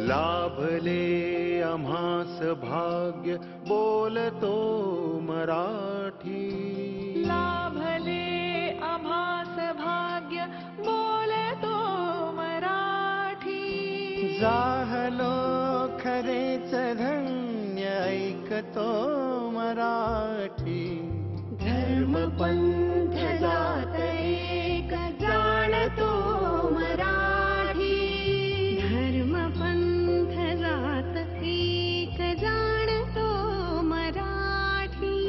लाभले आम्हास भाग्य बोलतो मराठी. लाभले आम्हास भाग्य बोलतो मराठी. जाहलो खरेच धन्य ऐकतो मराठी. धर्म पंथ जात एक जाणतो मराठी. धर्म पंथ जात एक जाणतो मराठी.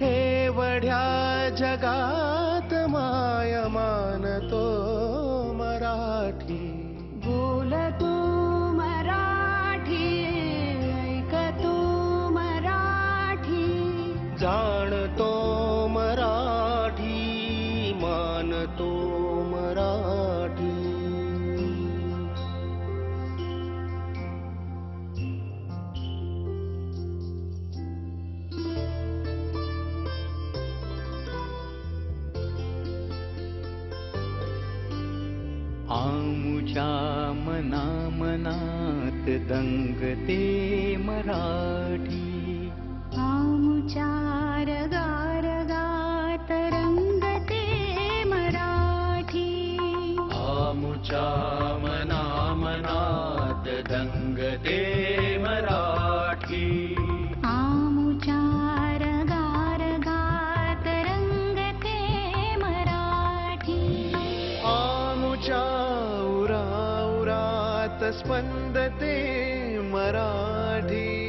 एवढ्या जगात माय मानतो मराठी. बोलतो मराठी, ऐकतो मराठी. जाणतो मराठी, मानतो मराठी. आमुच्या मना मनात दंगते मराठी. आमुच्या रगारगात रंगते मराठी. आमुच्या मना मनात दंगते मराठी. आमुच्या रगारगात रंगते मराठी. आमुच्या उराउरात स्पंदते मराठी.